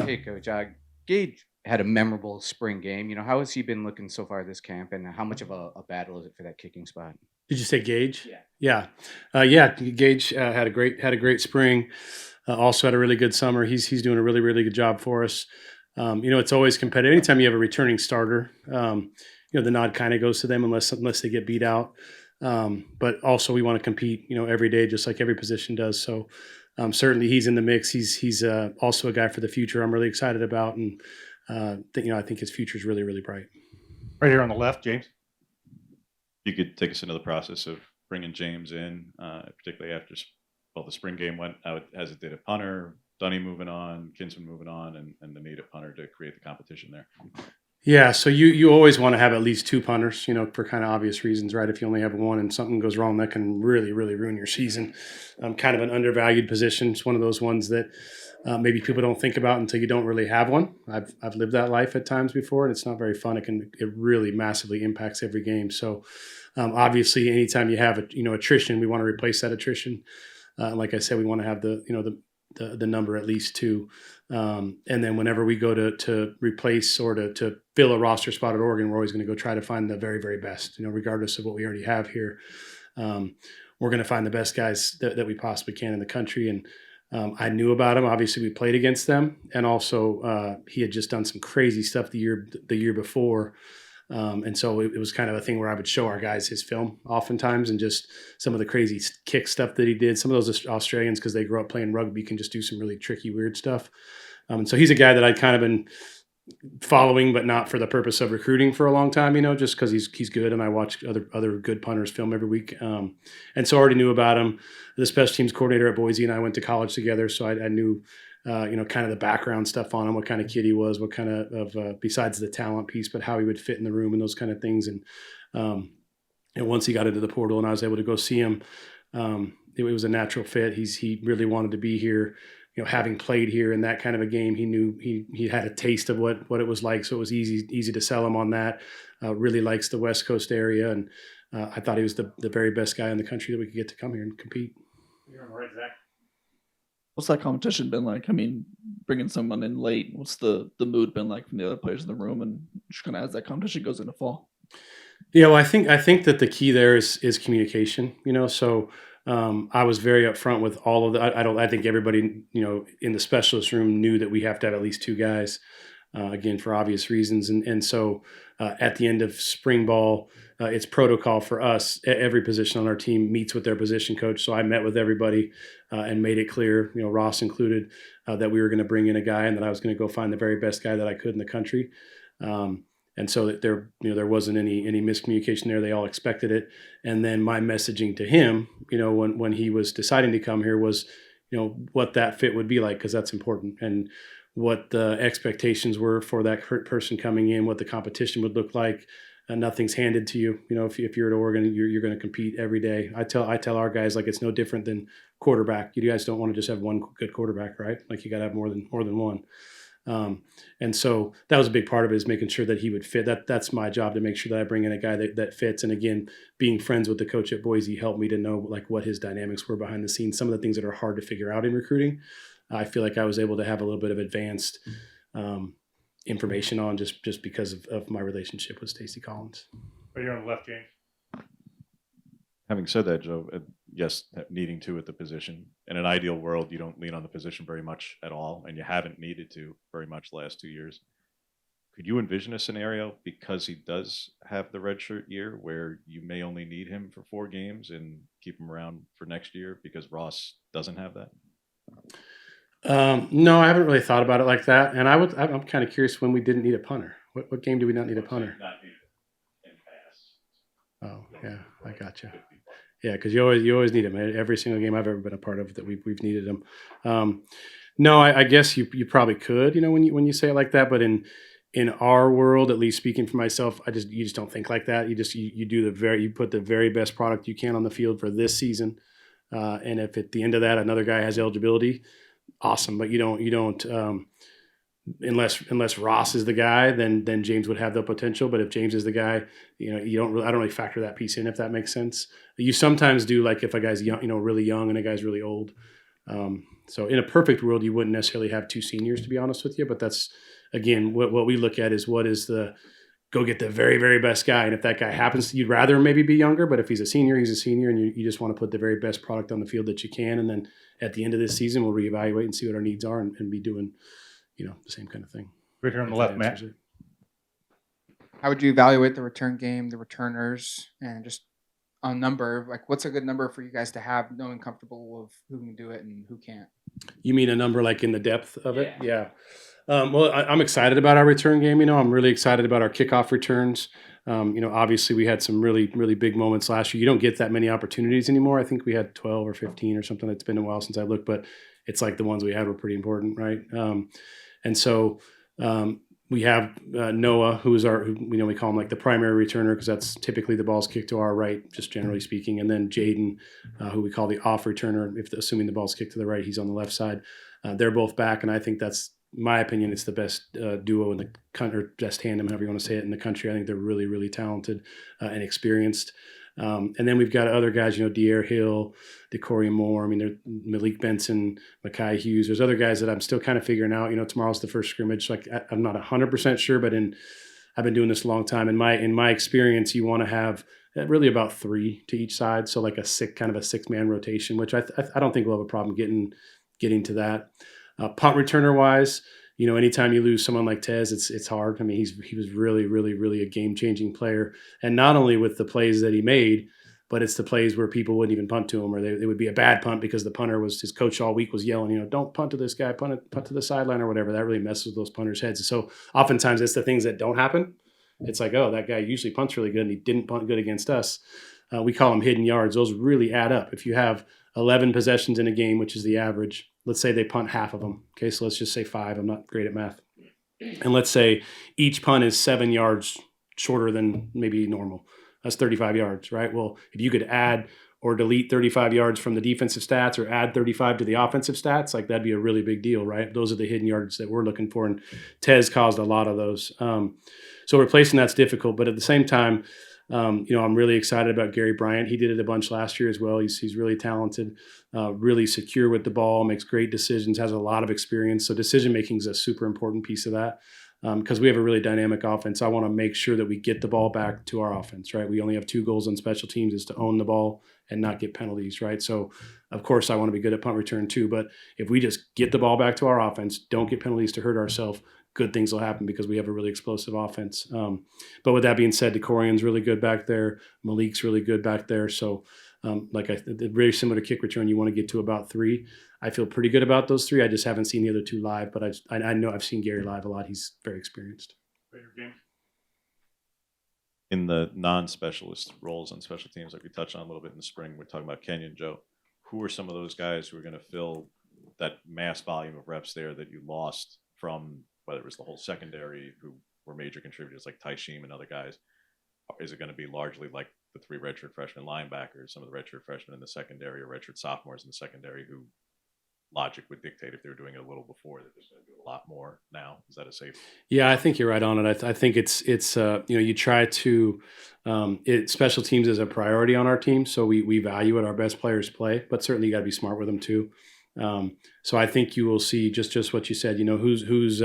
Hey, Coach. Gage had a memorable spring game. How has he been looking so far this camp, and how much of a battle is it for that kicking spot? Did you say Gage? Yeah. Yeah, yeah. Gage had a great spring. Also had a really good summer. He's doing a really good job for us. It's always competitive. Anytime you have a returning starter, the nod kind of goes to them unless they get beat out. But also we want to compete, every day, just like every position does. So certainly he's in the mix. He's also a guy for the future. I'm really excited about, and I think his future is really bright. Right here on the left, James. You could take us into the process of bringing James in, particularly after the spring game went out as it did at punter, Dunny moving on, Kinsman moving on, and the need at punter to create the competition there. Yeah, so you always want to have at least two punters, for kind of obvious reasons, right? If you only have one and something goes wrong, that can really ruin your season. Kind of an undervalued position. It's one of those ones that maybe people don't think about until you don't really have one. I've lived that life at times before, and it's not very fun. It really massively impacts every game. So obviously, anytime you have attrition, we want to replace that attrition. Like I said, we want to have the number at least two. And then whenever we go to replace or to fill a roster spot at Oregon, we're always going to go try to find the very best, regardless of what we already have here. We're going to find the best guys that we possibly can in the country. And I knew about him. Obviously, we played against them. And also he had just done some crazy stuff the year before. And so it was kind of a thing where I would show our guys his film oftentimes, and just some of the crazy kick stuff that he did. Some of those Australians, because they grew up playing rugby, can just do some really tricky, weird stuff. And so he's a guy that I'd kind of been following, but not for the purpose of recruiting for a long time, just because he's good. And I watch other good punters film every week. And so I already knew about him. The special teams coordinator at Boise and I went to college together. So I knew kind of the background stuff on him, what kind of kid he was, what kind of besides the talent piece, but how he would fit in the room and those kind of things. And once he got into the portal and I was able to go see him, it was a natural fit. He really wanted to be here. Having played here in that kind of a game, he knew he had a taste of what it was like. So it was easy to sell him on that. Really likes the West Coast area, and I thought he was the very best guy in the country that we could get to come here and compete. You're on the right, Zach. What's that competition been like? I mean, bringing someone in late, what's the mood been like from the other players in the room, and just kind of as that competition goes into fall? Yeah, well, I think that the key there is communication. So I was very upfront with all of the. I think everybody in the specialist room knew that we have to have at least two guys. Again, for obvious reasons, and so at the end of spring ball, it's protocol for us. Every position on our team meets with their position coach. So I met with everybody and made it clear, Ross included, that we were going to bring in a guy and that I was going to go find the very best guy that I could in the country. And so that there wasn't any miscommunication there. They all expected it. And then my messaging to him, when he was deciding to come here was, what that fit would be like, because that's important, and what the expectations were for that person coming in, what the competition would look like. Nothing's handed to you. If you're at Oregon, you're going to compete every day. I tell our guys, like, it's no different than quarterback. You guys don't want to just have one good quarterback, right? Like, you got to have more than one. And so that was a big part of it, is making sure that he would fit. That's my job, to make sure that I bring in a guy that fits. And again, being friends with the coach at Boise helped me to know like what his dynamics were behind the scenes. Some of the things that are hard to figure out in recruiting, I feel like I was able to have a little bit of advanced information on just because of my relationship with Stacey Collins. Right here on the left, James. Having said that, Joe, yes, needing to at the position. In an ideal world, you don't lean on the position very much at all, and you haven't needed to very much the last 2 years. Could you envision a scenario, because he does have the redshirt year, where you may only need him for 4 games and keep him around for next year because Ross doesn't have that? No, I haven't really thought about it like that. And I'm kind of curious when we didn't need a punter. What game do we not need a punter? Not needed in pass. Oh, yeah, I gotcha. Yeah, because you always need him. Every single game I've ever been a part of that we've needed him. No, I guess you probably could, when you say it like that. But in our world, at least speaking for myself, you just don't think like that. You put the very best product you can on the field for this season. And if at the end of that another guy has eligibility, awesome. But you don't unless Ross is the guy, then James would have the potential. But if James is the guy, I don't really factor that piece in, if that makes sense. You sometimes do, like if a guy's young, really young, and a guy's really old. So in a perfect world, you wouldn't necessarily have two seniors, to be honest with you. But that's, again, what we look at is what is the go get the very, very best guy. And if that guy happens, you'd rather him maybe be younger, but if he's a senior, and you just want to put the very best product on the field that you can. And then at the end of this season, we'll reevaluate and see what our needs are and be doing, the same kind of thing. Right here on the If left, that Matt. answers it. How would you evaluate the return game, the returners, and just a number? Like, what's a good number for you guys to have, knowing comfortable of who can do it and who can't? You mean a number like in the depth of it? Yeah. Well, I'm excited about our return game. I'm really excited about our kickoff returns. Obviously we had some really, really big moments last year. You don't get that many opportunities anymore. I think we had 12 or 15 or something. It's been a while since I looked, but it's like the ones we had were pretty important, right? And so we have Noah, who we call him like the primary returner because that's typically the ball's kicked to our right, just generally speaking. And then Jaden, who we call the off returner, assuming the ball's kicked to the right, he's on the left side. They're both back, and I think that's, my opinion, it's the best duo in the country, or best tandem, however you want to say it, in the country. I think they're really, really talented and experienced. And then we've got other guys, Dier Hill, DeCorey Moore. I mean, there's Malik Benson, Makai Hughes. There's other guys that I'm still kind of figuring out. Tomorrow's the first scrimmage. Like I'm not 100% sure, but I've been doing this a long time. In my experience, you want to have really about 3 to each side. So like a 6-man rotation, which I don't think we'll have a problem getting to that. Punt returner wise, anytime you lose someone like Tez, it's hard. I mean, he was really, really, really a game-changing player. And not only with the plays that he made, but it's the plays where people wouldn't even punt to him, or it would be a bad punt because the punter his coach all week was yelling, don't punt to this guy, punt to the sideline or whatever. That really messes with those punters' heads. So oftentimes it's the things that don't happen. It's like, oh, that guy usually punts really good and he didn't punt good against us. We call them hidden yards. Those really add up. If you have 11 possessions in a game, which is the average, let's say they punt half of them. Okay, so let's just say 5. I'm not great at math. And let's say each punt is 7 yards shorter than maybe normal. That's 35 yards, right? Well, if you could add or delete 35 yards from the defensive stats or add 35 to the offensive stats, like that'd be a really big deal, right? Those are the hidden yards that we're looking for, and Tez caused a lot of those. So replacing that's difficult, but at the same time, I'm really excited about Gary Bryant. He did it a bunch last year as well. He's really talented, really secure with the ball, makes great decisions, has a lot of experience. So decision making is a super important piece of that because we have a really dynamic offense. I want to make sure that we get the ball back to our offense, right? We only have 2 goals on special teams, is to own the ball and not get penalties, right? So, of course, I want to be good at punt return too. But if we just get the ball back to our offense, don't get penalties to hurt ourselves, good things will happen because we have a really explosive offense. But with that being said, DeCorian's really good back there. Malik's really good back there. So, very similar to kick return, you want to get to about 3. I feel pretty good about those 3. I just haven't seen the other 2 live, but I know I've seen Gary live a lot. He's very experienced. Right here, James. In the non-specialist roles on special teams, like we touched on a little bit in the spring, we're talking about Kenyon, Joe. Who are some of those guys who are going to fill that mass volume of reps there that you lost from, whether it was the whole secondary, who were major contributors like Taishim and other guys? Is it going to be largely like the 3 redshirt freshman linebackers, some of the redshirt freshmen in the secondary, or redshirt sophomores in the secondary, who logic would dictate if they were doing it a little before, they're just going to do a lot more now? Is that a safe? Yeah, I think you're right on it. I think it's you try to special teams is a priority on our team, so we value it. Our best players play, but certainly you got to be smart with them too. So I think you will see just what you said. Who's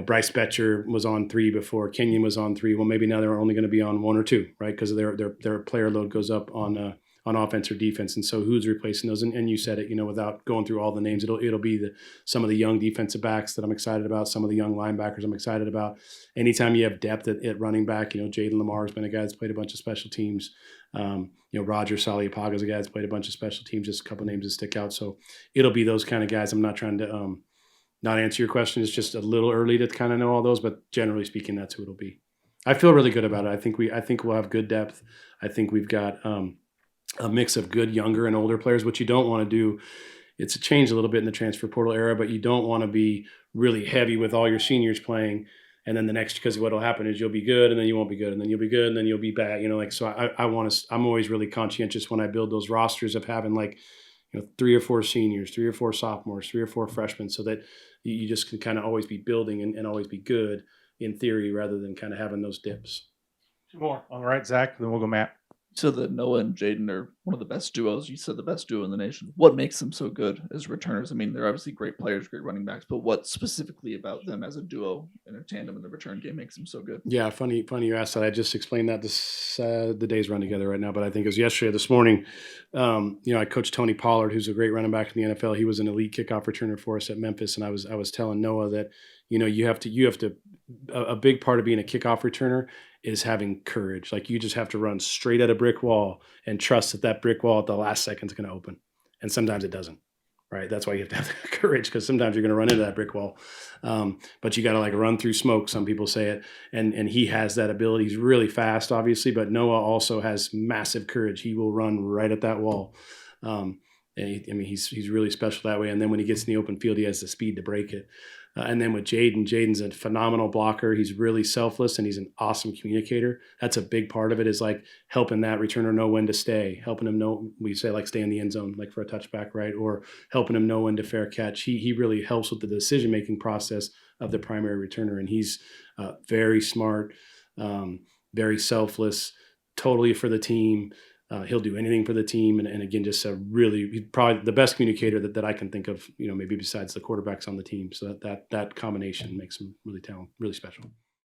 Bryce Betcher was on 3 before. Kenyon was on 3. Well, maybe now they're only going to be on 1 or 2, right? Because their player load goes up on offense or defense. And so who's replacing those? And you said it, without going through all the names, it'll be some of the young defensive backs that I'm excited about, some of the young linebackers I'm excited about. Anytime you have depth at running back, Jaden Lamar has been a guy that's played a bunch of special teams. Roger Saliapaga is a guy that's played a bunch of special teams, just a couple names that stick out. So it'll be those kind of guys. I'm not trying to not answer your question. It's just a little early to kind of know all those, but generally speaking, that's who it'll be. I feel really good about it. I think we'll have good depth. I think we've got a mix of good younger and older players. What you don't want to do, it's a change a little bit in the transfer portal era, but you don't want to be really heavy with all your seniors playing. And then the next, because what'll happen is you'll be good and then you won't be good, and then you'll be good and then you'll be bad. So I'm always really conscientious when I build those rosters of having 3 or 4 seniors, 3 or 4 sophomores, 3 or 4 freshmen, so that you just can kind of always be building and always be good in theory rather than kind of having those dips. 2 more on the right, Zach. Then we'll go Matt. So that Noah and Jaden are one of the best duos. You said the best duo in the nation. What makes them so good as returners? I mean, they're obviously great players, great running backs, but what specifically about them as a duo and a tandem in the return game makes them so good? Yeah, funny you asked that. I just explained that this the days run together right now, but I think it was yesterday, this morning. I coached Tony Pollard, who's a great running back in the NFL. He was an elite kickoff returner for us at Memphis, and I was telling Noah that you have to a big part of being a kickoff returner is having courage. Like you just have to run straight at a brick wall and trust that brick wall at the last second is going to open, and sometimes it doesn't. Right, that's why you have to have the courage, because sometimes you're going to run into that brick wall, but you got to like run through smoke. Some people say it, and he has that ability. He's really fast, obviously, but Noah also has massive courage. He will run right at that wall. He's really special that way. And then when he gets in the open field, he has the speed to break it. And then with Jaden's a phenomenal blocker. He's really selfless, and he's an awesome communicator. That's a big part of it, is like helping that returner know when to stay, helping him know, we say like stay in the end zone, like for a touchback, right? Or helping him know when to fair catch. He really helps with the decision-making process of the primary returner. And he's very smart, very selfless, totally for the team. He'll do anything for the team, and again, just he's probably the best communicator that I can think of. Maybe besides the quarterbacks on the team. So that combination makes him really talented, really special.